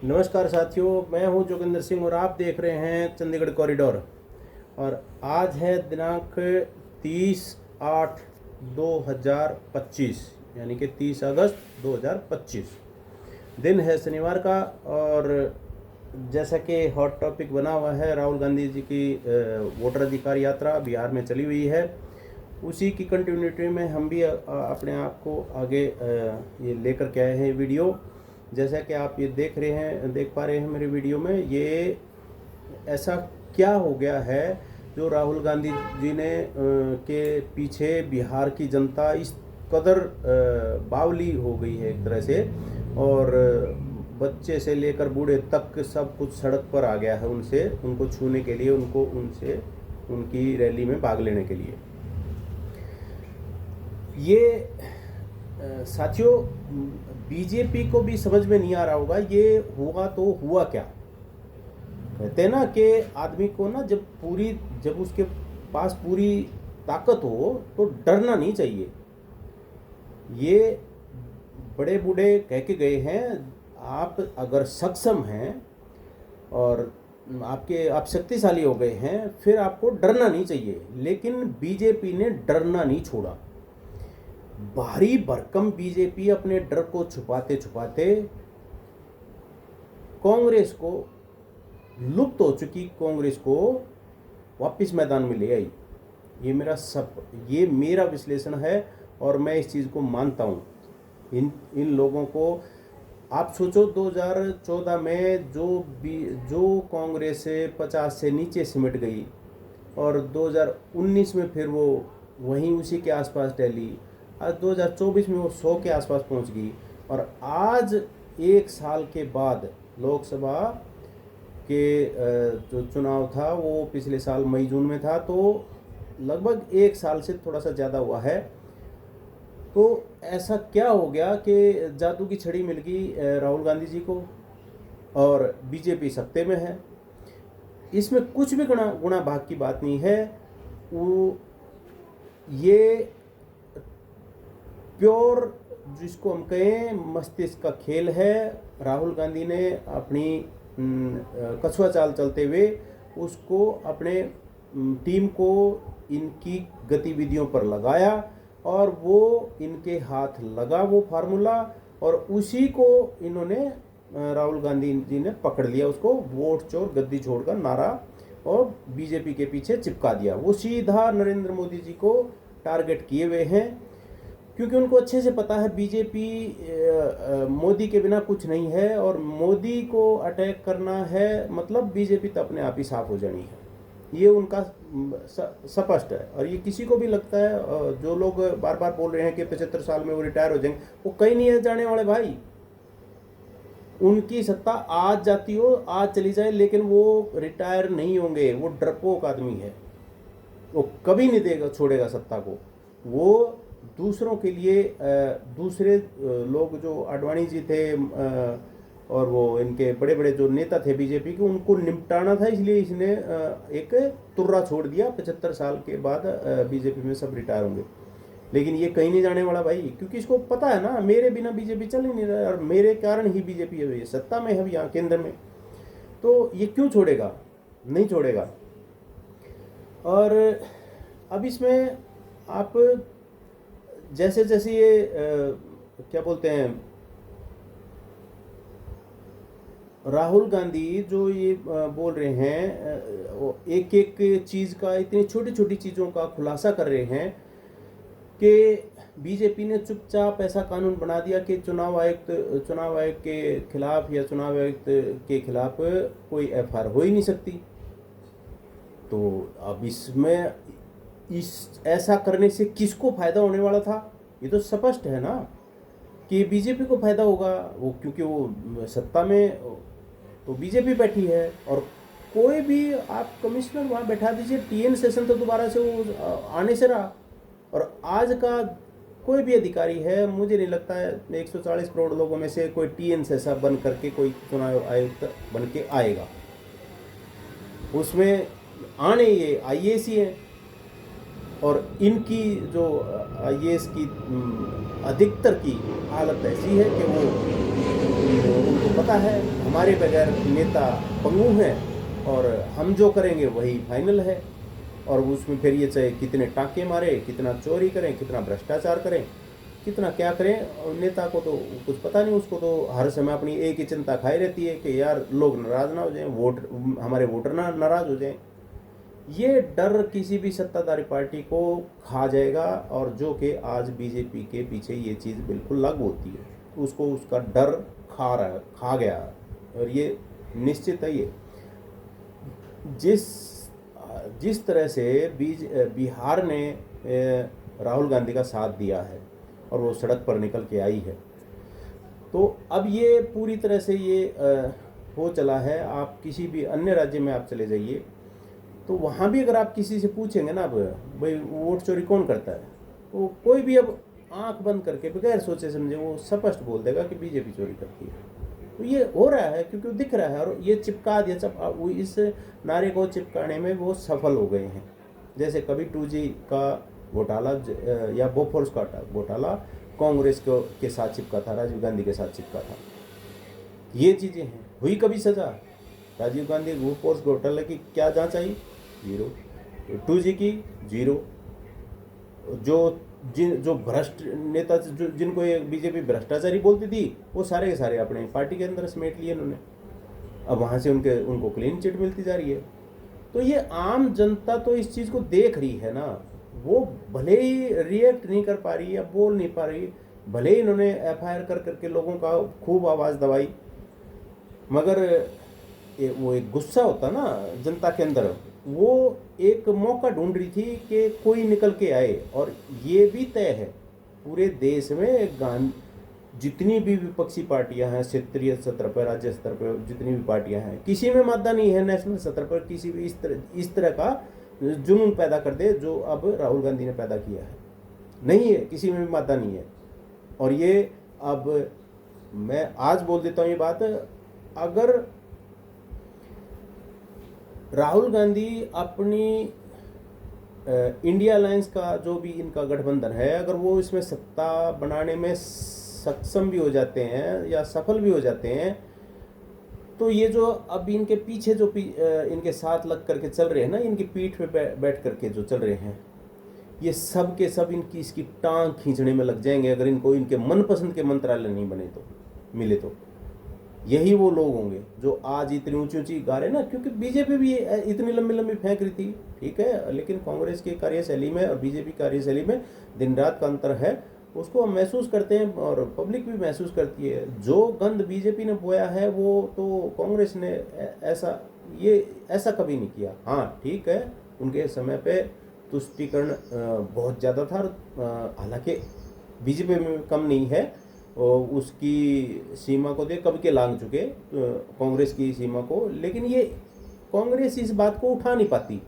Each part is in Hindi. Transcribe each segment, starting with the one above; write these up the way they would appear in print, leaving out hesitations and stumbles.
नमस्कार साथियों, मैं हूं जोगिंदर सिंह और आप देख रहे हैं चंडीगढ़ कॉरिडोर। और आज है दिनांक 30/8/2025 यानी कि 30 अगस्त 2025 दिन है शनिवार का। और जैसा कि हॉट टॉपिक बना हुआ है, राहुल गांधी जी की वोटर अधिकार यात्रा बिहार में चली हुई है। उसी की कंटिन्यूटी में हम भी अपने आप को आगे ये लेकर के आए हैं वीडियो। जैसा कि आप ये देख पा रहे हैं मेरे वीडियो में, ये ऐसा क्या हो गया है जो राहुल गांधी जी ने के पीछे बिहार की जनता इस कदर बावली हो गई है एक तरह से। और बच्चे से लेकर बूढ़े तक सब कुछ सड़क पर आ गया है उनको छूने के लिए, उनकी रैली में भाग लेने के लिए। ये साथियों, बीजेपी को भी समझ में नहीं आ रहा होगा ये हुआ तो हुआ क्या। कहते हैं ना कि आदमी को ना जब उसके पास पूरी ताकत हो तो डरना नहीं चाहिए। ये बड़े बूढ़े कह के गए हैं, आप अगर सक्षम हैं और आप शक्तिशाली हो गए हैं फिर आपको डरना नहीं चाहिए। लेकिन बीजेपी ने डरना नहीं छोड़ा। भारी भरकम बीजेपी अपने डर को छुपाते छुपाते कांग्रेस को, लुप्त हो चुकी कांग्रेस को वापस मैदान में ले आई। ये मेरा विश्लेषण है और मैं इस चीज़ को मानता हूँ। इन लोगों को आप सोचो, 2014 में जो कांग्रेस 50 से नीचे सिमट गई और 2019 में फिर वो वहीं उसी के आसपास टहली। आज 2024 में वो 100 के आसपास पहुंच गई। और आज एक साल के बाद लोकसभा के जो चुनाव था वो पिछले साल मई जून में था, तो लगभग एक साल से थोड़ा सा ज़्यादा हुआ है। तो ऐसा क्या हो गया कि जादू की छड़ी मिल गई राहुल गांधी जी को और बीजेपी सत्ते में है। इसमें कुछ भी गुणा भाग की बात नहीं है। वो ये प्योर, जिसको हम कहें मस्तिष्क का खेल है। राहुल गांधी ने अपनी कछुआ चाल चलते हुए उसको अपने टीम को इनकी गतिविधियों पर लगाया और वो इनके हाथ लगा वो फार्मूला, और उसी को इन्होंने राहुल गांधी जी ने पकड़ लिया, उसको वोट चोर गद्दी छोड़ का नारा और बीजेपी के पीछे चिपका दिया। वो सीधा नरेंद्र मोदी जी को टारगेट किए हुए हैं, क्योंकि उनको अच्छे से पता है बीजेपी मोदी के बिना कुछ नहीं है और मोदी को अटैक करना है मतलब बीजेपी तो अपने आप ही साफ हो जानी है। ये उनका स्पष्ट है। और ये किसी को भी लगता है, जो लोग बार बार बोल रहे हैं कि 75 साल में वो रिटायर हो जाएंगे, वो कहीं नहीं जाने वाले भाई। उनकी सत्ता आज जाती हो आज चली जाए, लेकिन वो रिटायर नहीं होंगे। वो डरपोक आदमी है, वो कभी नहीं छोड़ेगा सत्ता को। वो दूसरों के लिए दूसरे लोग जो आडवाणी जी थे और वो इनके बड़े बड़े जो नेता थे बीजेपी के, उनको निपटाना था, इसलिए इसने एक तुर्रा छोड़ दिया। 75 साल के बाद बीजेपी में सब रिटायर होंगे। लेकिन ये कहीं नहीं जाने वाला भाई, क्योंकि इसको पता है ना मेरे बिना बीजेपी चल ही नहीं रहा और मेरे कारण ही बीजेपी है सत्ता में है यहाँ केंद्र में। तो ये क्यों छोड़ेगा? नहीं छोड़ेगा। और अब इसमें आप जैसे जैसे ये क्या बोलते हैं, राहुल गांधी जो ये बोल रहे हैं, एक एक चीज़ का, इतनी छोटी छोटी चीज़ों का खुलासा कर रहे हैं कि बीजेपी ने चुपचाप ऐसा कानून बना दिया कि चुनाव आयोग के खिलाफ या चुनाव आयुक्त के खिलाफ कोई एफआईआर हो ही नहीं सकती। तो अब इसमें ऐसा करने से किसको फायदा होने वाला था? ये तो स्पष्ट है ना कि बीजेपी को फायदा होगा। वो क्योंकि वो सत्ता में तो बीजेपी बैठी है, और कोई भी आप कमिश्नर वहाँ बैठा दीजिए, टीएन सेशन तो दोबारा से वो आने से रहा। और आज का कोई भी अधिकारी है, मुझे नहीं लगता है 140 करोड़ लोगों में से कोई टीएन सेसा बन करके कोई चुनाव आयुक्त बन के आएगा। उसमें आने ये आईएएस ही है, और इनकी जो आईएएस की अधिकतर की हालत ऐसी है कि वो उनको पता है हमारे बगैर नेता पंगु हैं और हम जो करेंगे वही फाइनल है। और उसमें फिर ये चाहे कितने टाँके मारे, कितना चोरी करें, कितना भ्रष्टाचार करें, कितना क्या करें, और नेता को तो कुछ पता नहीं। उसको तो हर समय अपनी एक ही चिंता खाई रहती है कि यार लोग नाराज़ ना हो जाएं, हमारे वोटर ना नाराज़ हो जाएं। ये डर किसी भी सत्ताधारी पार्टी को खा जाएगा, और जो कि आज बीजेपी के पीछे ये चीज़ बिल्कुल लागू होती है, उसको उसका डर खा गया। और ये निश्चित है। ये जिस तरह से बिहार ने राहुल गांधी का साथ दिया है और वो सड़क पर निकल के आई है, तो अब ये पूरी तरह से ये हो चला है। आप किसी भी अन्य राज्य में आप चले जाइए, तो वहाँ भी अगर आप किसी से पूछेंगे ना, अब भाई वोट चोरी कौन करता है, तो कोई भी अब आंख बंद करके बगैर सोचे समझे वो स्पष्ट बोल देगा कि बीजेपी चोरी करती है। तो ये हो रहा है क्योंकि वो दिख रहा है, और ये चिपका दिया, वो इस नारे को चिपकाने में वो सफल हो गए हैं। जैसे कभी 2G का घोटाला या बोफोर्स का घोटाला कांग्रेस के साथ चिपका था, राजीव गांधी के साथ चिपका था। ये चीज़ें हैं। हुई कभी सजा? राजीव गांधी बोफोर्स घोटाले की क्या जांच आई? 0। 2G की 0। जो भ्रष्ट नेता जिनको ये बीजेपी भ्रष्टाचारी बोलती थी, वो सारे के सारे अपने पार्टी के अंदर समेट लिए उन्होंने। अब वहाँ से उनको क्लीन चिट मिलती जा रही है। तो ये आम जनता तो इस चीज़ को देख रही है ना, वो भले ही रिएक्ट नहीं कर पा रही या बोल नहीं पा रही, भले ही इन्होंने FIR कर करके लोगों का खूब आवाज़ दबाई, मगर वो एक गुस्सा होता ना जनता के अंदर, वो एक मौका ढूंढ रही थी कि कोई निकल के आए। और ये भी तय है पूरे देश में जितनी भी विपक्षी पार्टियां हैं, क्षेत्रीय स्तर पर, राज्य स्तर पर जितनी भी पार्टियां हैं, किसी में मादा नहीं है नेशनल स्तर पर किसी भी इस तरह का जुनून पैदा कर दे जो अब राहुल गांधी ने पैदा किया है। नहीं है, किसी में भी मादा नहीं है। और ये अब मैं आज बोल देता हूँ ये बात, अगर राहुल गांधी अपनी इंडिया अलायंस का जो भी इनका गठबंधन है, अगर वो इसमें सत्ता बनाने में सक्षम भी हो जाते हैं या सफल भी हो जाते हैं, तो ये जो अब इनके पीछे जो इनके साथ लग करके चल रहे हैं ना, इनकी पीठ पे बैठ करके जो चल रहे हैं, ये सब के सब इनकी इसकी टांग खींचने में लग जाएंगे अगर इनको इनके मनपसंद के मंत्रालय नहीं बने तो मिले। तो यही वो लोग होंगे जो आज इतनी ऊंची ऊंची गा रहे ना, क्योंकि बीजेपी भी इतनी लंबी लंबी फेंक रही थी, ठीक है, लेकिन कांग्रेस की कार्यशैली में और बीजेपी कार्यशैली में दिन रात का अंतर है। उसको हम महसूस करते हैं और पब्लिक भी महसूस करती है। जो गंद बीजेपी ने बोया है वो तो कांग्रेस ने ऐसा कभी नहीं किया। हाँ ठीक है, उनके समय पे तुष्टीकरण बहुत ज़्यादा था, हालांकि बीजेपी में कम नहीं है, और उसकी सीमा को देख कब के लांघ चुके कांग्रेस की सीमा को। लेकिन ये कांग्रेस इस बात को उठा नहीं पाती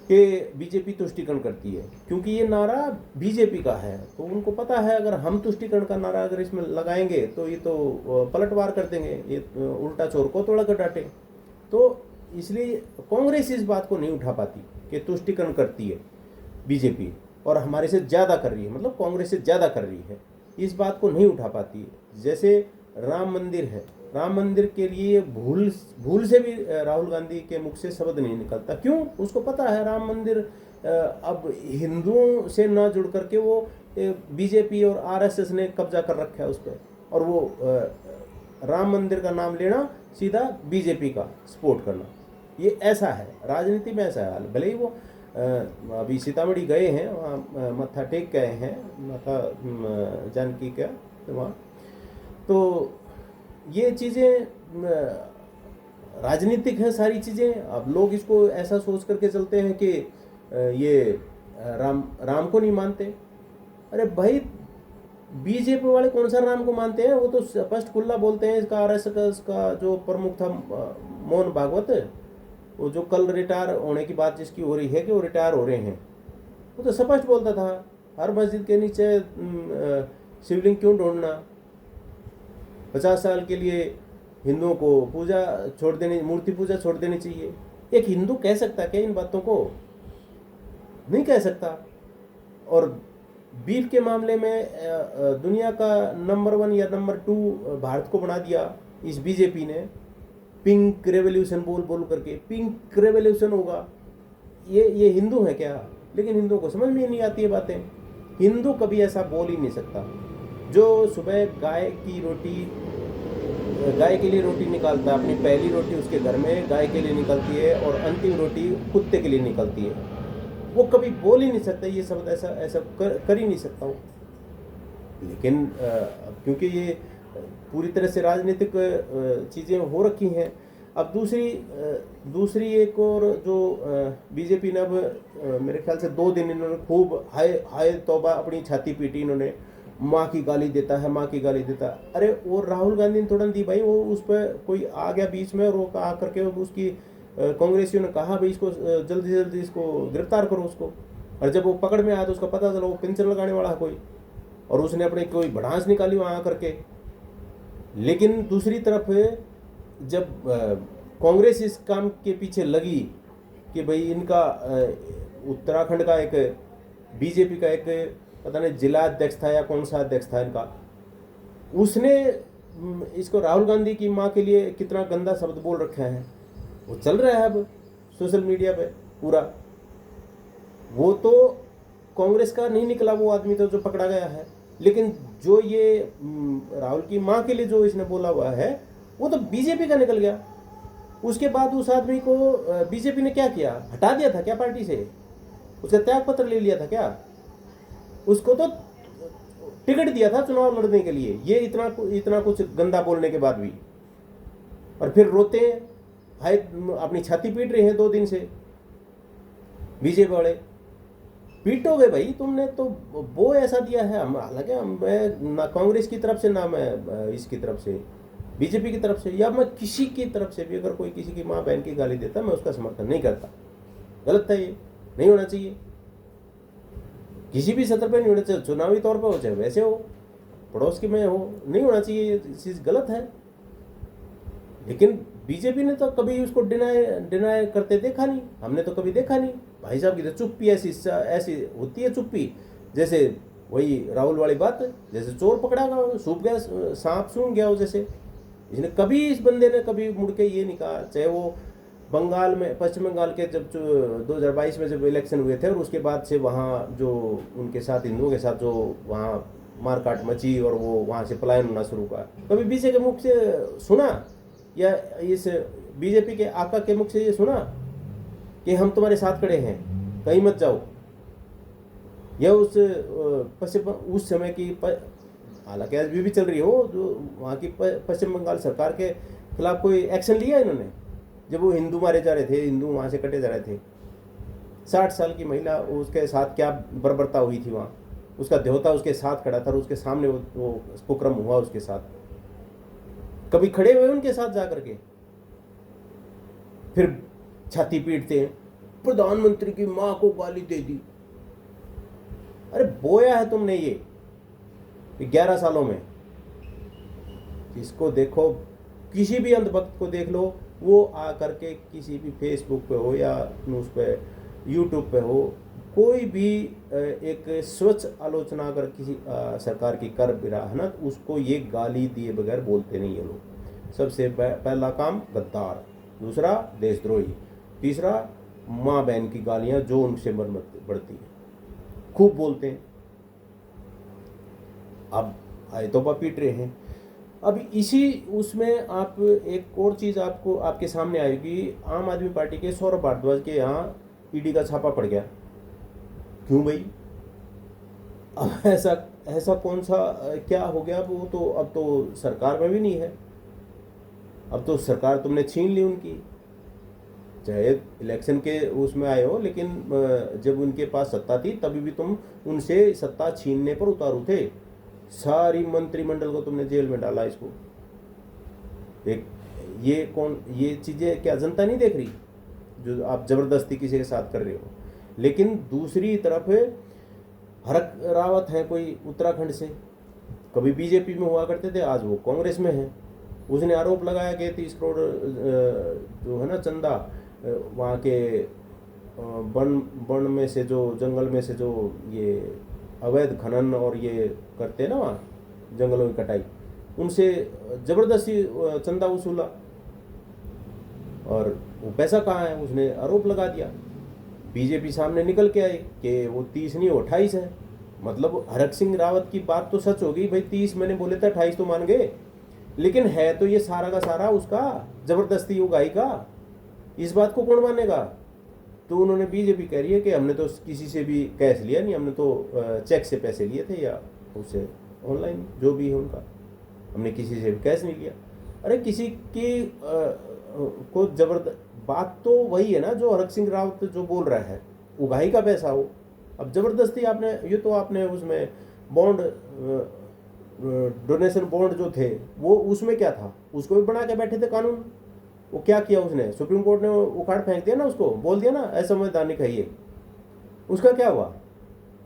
कि बीजेपी तुष्टीकरण करती है, क्योंकि ये नारा बीजेपी का है। तो उनको पता है अगर हम तुष्टीकरण का नारा अगर इसमें लगाएंगे तो ये तो पलटवार कर देंगे, ये उल्टा चोर को तोड़ा कर डांटे। तो इसलिए कांग्रेस इस बात को नहीं उठा पाती कि तुष्टीकरण करती है बीजेपी और हमारे से ज़्यादा कर रही है, मतलब कांग्रेस से ज़्यादा कर रही है, इस बात को नहीं उठा पाती है। जैसे राम मंदिर है, राम मंदिर के लिए भूल से भी राहुल गांधी के मुख से शब्द नहीं निकलता। क्यों? उसको पता है राम मंदिर अब हिंदुओं से न जुड़ करके वो बीजेपी और RSS ने कब्जा कर रखा है उस पर, और वो राम मंदिर का नाम लेना सीधा बीजेपी का सपोर्ट करना, ये ऐसा है राजनीति में, ऐसा है हाल। भले ही वो अभी सीतामढ़ी गए हैं, वहाँ मत्था टेक गए हैं, माता जानकी का वहाँ। तो ये चीज़ें राजनीतिक हैं सारी चीज़ें। अब लोग इसको ऐसा सोच करके चलते हैं कि ये राम को नहीं मानते। अरे भाई, बीजेपी वाले कौन सा राम को मानते हैं? वो तो स्पष्ट खुला बोलते हैं। इसका RSS का जो प्रमुख था मोहन भागवत, वो जो कल रिटायर होने की बात जिसकी हो रही है कि वो रिटायर हो रहे हैं, वो तो स्पष्ट बोलता था हर मस्जिद के नीचे शिवलिंग क्यों ढूंढना, 50 साल के लिए हिंदुओं को पूजा छोड़ देनी, मूर्ति पूजा छोड़ देनी चाहिए। एक हिंदू कह सकता क्या इन बातों को? नहीं कह सकता। और बीफ के मामले में दुनिया का नंबर 1 या नंबर 2 भारत को बना दिया इस बीजेपी ने। पिंक रेवोल्यूशन बोल बोल करके पिंक रेवोल्यूशन होगा। ये हिंदू है क्या? लेकिन हिंदुओं को समझ में नहीं आती है बातें। हिंदू कभी ऐसा बोल ही नहीं सकता। जो सुबह गाय के लिए रोटी निकालता है, अपनी पहली रोटी उसके घर में गाय के लिए निकलती है और अंतिम रोटी कुत्ते के लिए निकलती है, वो कभी बोल ही नहीं सकता ये शब्द, ऐसा कर ही नहीं सकता वो। लेकिन क्योंकि ये पूरी तरह से राजनीतिक चीज़ें हो रखी हैं। अब दूसरी एक और जो बीजेपी ने अब मेरे ख्याल से 2 दिन इन्होंने खूब हाय तौबा अपनी छाती पीटी इन्होंने। माँ की गाली देता है, माँ की गाली देता है। अरे वो राहुल गांधी ने थोड़ा दी भाई, वो उस पर कोई आ गया बीच में और वो कहा करके उसकी कांग्रेसियों ने कहा भाई इसको जल्दी से जल्दी इसको गिरफ्तार करो उसको। और जब वो पकड़ में आया तो उसका पता चला वो पिंचर लगाने वाला है कोई, और उसने अपने कोई भड़ास निकाली वहाँ करके। लेकिन दूसरी तरफ जब कांग्रेस इस काम के पीछे लगी कि भाई इनका उत्तराखंड का एक बीजेपी का एक पता नहीं जिला अध्यक्ष था या कौन सा अध्यक्ष था इनका, उसने इसको राहुल गांधी की माँ के लिए कितना गंदा शब्द बोल रखा है, वो चल रहा है अब सोशल मीडिया पे पूरा। वो तो कांग्रेस का नहीं निकला वो आदमी तो जो पकड़ा गया है, लेकिन जो ये राहुल की माँ के लिए जो इसने बोला हुआ है वो तो बीजेपी का निकल गया। उसके बाद उस आदमी को बीजेपी ने क्या किया, हटा दिया था क्या पार्टी से? उसका त्याग पत्र ले लिया था क्या? उसको तो टिकट दिया था चुनाव लड़ने के लिए, ये इतना कुछ गंदा बोलने के बाद भी। और फिर रोते हैं, हाय अपनी छाती पीट रहे हैं 2 दिन से बीजेपी वाले। पीटोगे भाई, तुमने तो वो ऐसा दिया है। हम हालांकि मैं ना कांग्रेस की तरफ से ना मैं इसकी तरफ से बीजेपी की तरफ से या मैं किसी की तरफ से भी अगर कोई किसी की माँ बहन की गाली देता मैं उसका समर्थन नहीं करता। गलत है, ये नहीं होना चाहिए, किसी भी सत्र पे नहीं होना चाहिए। चुनावी तौर पर हो चाहे वैसे हो, पड़ोस की में हो, नहीं होना चाहिए, ये चीज़ गलत है। लेकिन बीजेपी ने तो कभी उसको डिनाई करते देखा नहीं, हमने तो कभी देखा नहीं। भाई साहब की तो चुप्पी ऐसी होती है चुप्पी, जैसे वही राहुल वाली बात, जैसे चोर पकड़ा गया, सूख गया, सांप सूंघ गया हो जैसे। इसने कभी, इस बंदे ने कभी मुड़ के ये नहीं कहा, चाहे वो बंगाल में, पश्चिम बंगाल के जब 2022 में जब इलेक्शन हुए थे और उसके बाद से वहाँ जो उनके साथ हिंदुओं के साथ जो वहाँ मारकाट मची और वो वहाँ से पलायन होना शुरू हुआ, कभी बीजेपी के मुख से सुना या इस बीजेपी के आका के मुख से ये सुना कि हम तुम्हारे साथ खड़े हैं, कहीं मत जाओ? या उस समय की, हालांकि आज भी चल रही हो, जो वहाँ की पश्चिम बंगाल सरकार के खिलाफ कोई एक्शन लिया इन्होंने जब वो हिंदू मारे जा रहे थे, हिंदू वहाँ से कटे जा रहे थे? 60 साल की महिला, उसके साथ क्या बर्बरता हुई थी वहाँ, उसका देवता उसके साथ खड़ा था और उसके सामने वो कुकर्म हुआ उसके साथ। कभी खड़े हुए उनके साथ जा करके? फिर छाती पीटते हैं, प्रधानमंत्री की माँ को गाली दे दी। अरे बोया है तुमने ये 11 सालों में। इसको देखो, किसी भी अंधभक्त को देख लो, वो आ करके किसी भी फेसबुक पे हो या न्यूज़ पे, यूट्यूब पे हो, कोई भी एक स्वच्छ आलोचना अगर किसी सरकार की कर भी रहा है ना, तो उसको ये गाली दिए बगैर बोलते नहीं है लोग। सबसे पहला काम गद्दार, दूसरा देशद्रोही, तीसरा माँ बहन की गालियाँ जो उनसे बढ़ती है, खूब बोलते हैं। अब आए तो पीट रहे हैं। अब इसी उसमें आप एक और चीज़ आपको आपके सामने आएगी, आम आदमी पार्टी के सौरभ भारद्वाज के यहाँ ईडी का छापा पड़ गया। क्यों भाई? अब ऐसा कौन सा क्या हो गया? वो तो अब तो सरकार में भी नहीं है, अब तो सरकार तुमने छीन ली उनकी। चाहे इलेक्शन के उसमें आए हो, लेकिन जब उनके पास सत्ता थी तभी भी तुम उनसे सत्ता छीनने पर उतारू थे। सारी मंत्रिमंडल को तुमने जेल में डाला। इसको एक ये चीज़ें क्या जनता नहीं देख रही जो आप जबरदस्ती किसी के साथ कर रहे हो? लेकिन दूसरी तरफ हरक रावत है कोई उत्तराखंड से, कभी बीजेपी में हुआ करते थे, आज वो कांग्रेस में है। उसने आरोप लगाया कि 30 करोड़ जो है ना चंदा वहाँ के वन में से, जो जंगल में से जो ये अवैध खनन और ये करते हैं ना वहाँ जंगलों की कटाई, उनसे ज़बरदस्ती चंदा वसूला और वो पैसा कहाँ है, उसने आरोप लगा दिया। बीजेपी सामने निकल के आई कि वो 30 नहीं 28 है। मतलब हरक सिंह रावत की बात तो सच हो गई भाई, 30 मैंने बोले थे 28 तो मान गए, लेकिन है तो ये सारा का सारा उसका ज़बरदस्ती उगाही का, इस बात को कौन मानेगा। तो उन्होंने बीजेपी कह रही है कि हमने तो किसी से भी कैश लिया नहीं, हमने तो चेक से पैसे लिए थे या उससे ऑनलाइन जो भी है उनका, हमने किसी से भी कैश नहीं लिया। अरे किसी की को जबरदस्त बात तो वही है ना जो हरक सिंह रावत जो बोल रहा है, उगाही का पैसा हो। अब जबरदस्ती आपने ये तो आपने उसमें बॉन्ड डोनेशन बॉन्ड जो थे वो उसमें क्या था, उसको भी बना के बैठे थे कानून। वो क्या किया उसने, सुप्रीम कोर्ट ने उखाड़ फेंक दिया ना, उसको बोल दिया ना असंवैधानिक है ये। उसका क्या हुआ,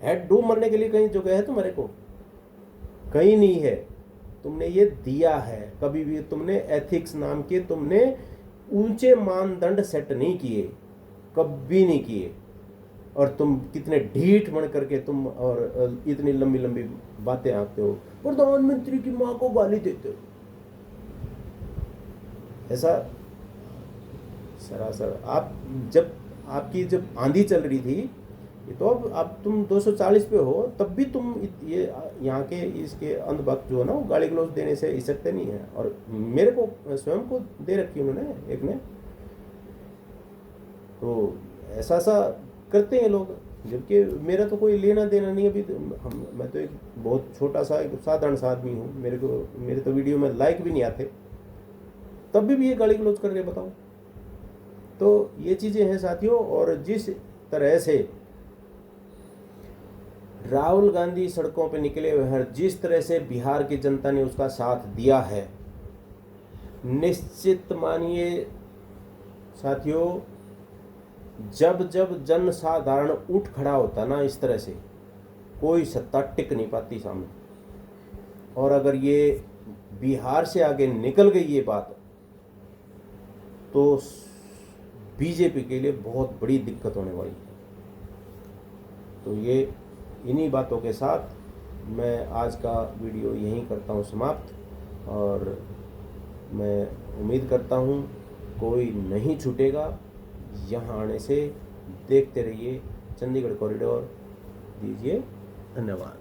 हेड डूब मरने के लिए कहीं जगह है तुम्हारे को, कहीं नहीं है। तुमने ये दिया है, कभी भी तुमने एथिक्स नाम के तुमने ऊंचे मानदंड सेट नहीं किए, कभी नहीं किए। और तुम कितने ढीठ बन करके तुम और इतनी लंबी लंबी बातें आते हो, प्रधानमंत्री की माँ को गाली देते हो, ऐसा सरासर। आप जब आपकी जब आंधी चल रही थी तो अब तुम 240 पे हो, तब भी तुम ये यहाँ के इसके अंधभक्त जो है ना वो गाली गलौज देने से हिचकते नहीं है। और मेरे को स्वयं को दे रखी उन्होंने एक ने, तो ऐसा सा करते हैं लोग, जबकि मेरा तो कोई लेना देना नहीं। अभी मैं तो एक बहुत छोटा सा एक साधारण सा आदमी हूँ, मेरे तो वीडियो में लाइक भी नहीं आते, तब भी ये गाली गलौज कर रहे, बताओ। तो ये चीज़ें हैं साथियों। और जिस तरह से राहुल गांधी सड़कों पे निकले हुए हैं, जिस तरह से बिहार की जनता ने उसका साथ दिया है, निश्चित मानिए साथियों, जब जब जन साधारण उठ खड़ा होता ना इस तरह से, कोई सत्ता टिक नहीं पाती सामने। और अगर ये बिहार से आगे निकल गई ये बात, तो बीजेपी के लिए बहुत बड़ी दिक्कत होने वाली है। तो ये इन्हीं बातों के साथ मैं आज का वीडियो यहीं करता हूँ समाप्त। और मैं उम्मीद करता हूँ कोई नहीं छूटेगा यहाँ आने से। देखते रहिए चंडीगढ़ कॉरिडोर। दीजिए धन्यवाद।